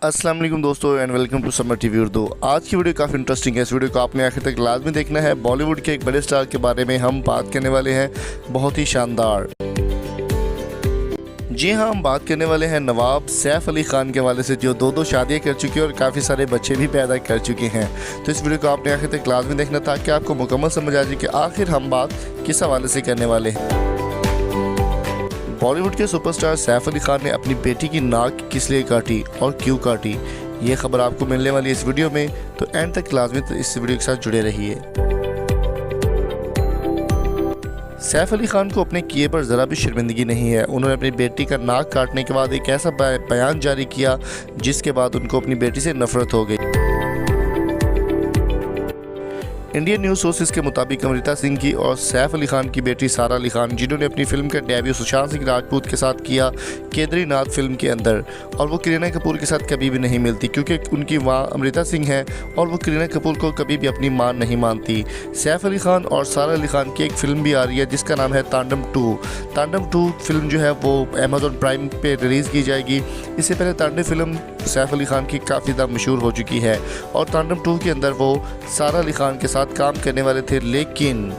अस्सलाम वालेकुम दोस्तों and welcome to Samar TV Urdu. आज की वीडियो काफ़ी इंटरेस्टिंग है। इस वीडियो को आपने आखिर तक लाजमी देखना है। बॉलीवुड के एक बड़े स्टार के बारे में हम बात करने वाले हैं, बहुत ही शानदार। जी हाँ, हम बात करने वाले हैं नवाब सैफ अली ख़ान के हवाले से, जो दो शादियाँ कर चुके हैं और काफ़ी सारे बच्चे भी पैदा कर चुके हैं। तो इस वीडियो को आपने आखिर तक लाजमी देखना ताकि आपको मुकम्मल समझ आ जाए कि आखिर हम बात किस हवाले से करने वाले हैं। बॉलीवुड के सुपरस्टार सैफ अली ख़ान ने अपनी बेटी की नाक किस लिए काटी और क्यों काटी, ये खबर आपको मिलने वाली है इस वीडियो में। तो एंड तक लाजमी इस वीडियो के साथ जुड़े रहिए। सैफ अली ख़ान को अपने किए पर ज़रा भी शर्मिंदगी नहीं है। उन्होंने अपनी बेटी का नाक काटने के बाद एक ऐसा बयान जारी किया जिसके बाद उनको अपनी बेटी से नफरत हो गई। इंडियन न्यूज़ सोर्सेज के मुताबिक अमृता सिंह की और सैफ अली ख़ान की बेटी सारा अली ख़ान, जिन्होंने अपनी फिल्म का डेब्यू सुशांत सिंह राजपूत के साथ किया केदारनाथ फिल्म के अंदर, और वो करीना कपूर के साथ कभी भी नहीं मिलती क्योंकि उनकी मां अमृता सिंह है और वो करीना कपूर को कभी भी अपनी मां नहीं मानती। सैफ अली ख़ान और सारा अली ख़ान की एक फ़िल्म भी आ रही है जिसका नाम है तांडव 2। तांडव 2 फिल्म जो है वो अमेज़ॉन प्राइम पे रिलीज़ की जाएगी। इससे पहले तांडव फिल्म सैफ अली ख़ान की काफ़ी ज़्यादा मशहूर हो चुकी है और तांडव 2 के अंदर वो सारा अली ख़ान के साथ काम करने वाले थे। लेकिन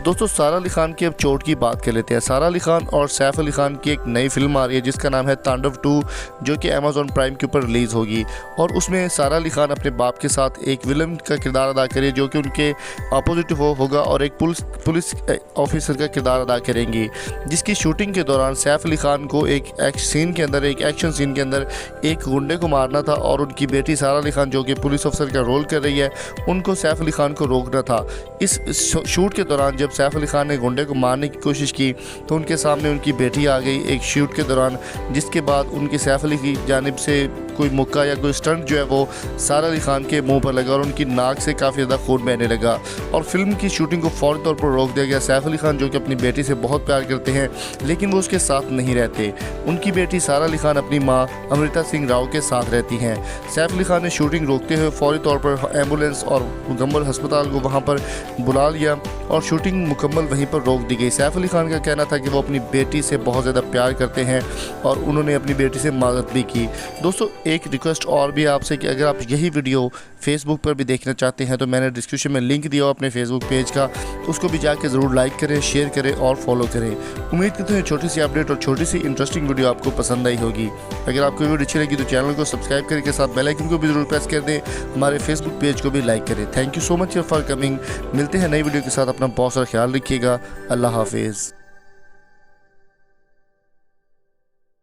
दोस्तों, सारा अली ख़ान की अब चोट की बात कर लेते हैं। सारा अली ख़ान और सैफ अली ख़ान की एक नई फिल्म आ रही है जिसका नाम है तांडव 2, जो कि अमेज़ॉन प्राइम के ऊपर रिलीज़ होगी। और उसमें सारा अली ख़ान अपने बाप के साथ एक विलन का किरदार अदा करें जो कि उनके अपोजिट होगा और एक पुलिस ऑफिसर का किरदार अदा करेंगी, जिसकी शूटिंग के दौरान सैफ अली ख़ान को एक एक्शन सीन के अंदर एक गुंडे को मारना था और उनकी बेटी सारा अली ख़ान, जो कि पुलिस ऑफिसर का रोल कर रही है, उनको सैफ अली ख़ान को रोकना था। इस शूट के दौरान जब सैफ अली ख़ान ने गुंडे को मारने की कोशिश की तो उनके सामने उनकी बेटी आ गई एक शूट के दौरान, जिसके बाद उनके सैफ अली की जानिब से कोई मुक्का या कोई स्टंट जो है वो सारा अली ख़ान के मुंह पर लगा और उनकी नाक से काफ़ी ज़्यादा खून बहने लगा और फिल्म की शूटिंग को फौरी तौर पर रोक दिया गया। सैफ अली ख़ान, जो कि अपनी बेटी से बहुत प्यार करते हैं लेकिन वो उसके साथ नहीं रहते, उनकी बेटी सारा अली ख़ान अपनी माँ अमृता सिंह राव के साथ रहती हैं। सैफ अली ख़ान ने शूटिंग रोकते हुए फौरी तौर पर एम्बुलेंस और मुकम्मल अस्पताल को वहाँ पर बुला लिया और शूटिंग मुकम्मल वहीं पर रोक दी गई। सैफ अली ख़ान का कहना था कि वो अपनी बेटी से बहुत ज़्यादा प्यार करते हैं और उन्होंने अपनी बेटी से माज़रत भी की। दोस्तों, एक रिक्वेस्ट और भी आपसे कि अगर आप यही वीडियो फेसबुक पर भी देखना चाहते हैं तो मैंने डिस्क्रिप्शन में लिंक दिया हो अपने फेसबुक पेज का, उसको भी जाके ज़रूर लाइक करें, शेयर करें और फॉलो करें। उम्मीद करते हैं छोटी सी अपडेट और छोटी सी इंटरेस्टिंग वीडियो आपको पसंद आई होगी। अगर आपको वीडियो अच्छी लगी तो चैनल को सब्सक्राइब करने के साथ बेल आइकन को भी ज़रूर प्रेस कर दें। हमारे फेसबुक पेज को भी लाइक करें। Thank you so much for coming. मिलते हैं नई वीडियो के साथ। अपना बहुत सारा ख्याल रखिएगा। अल्लाह हाफिज़।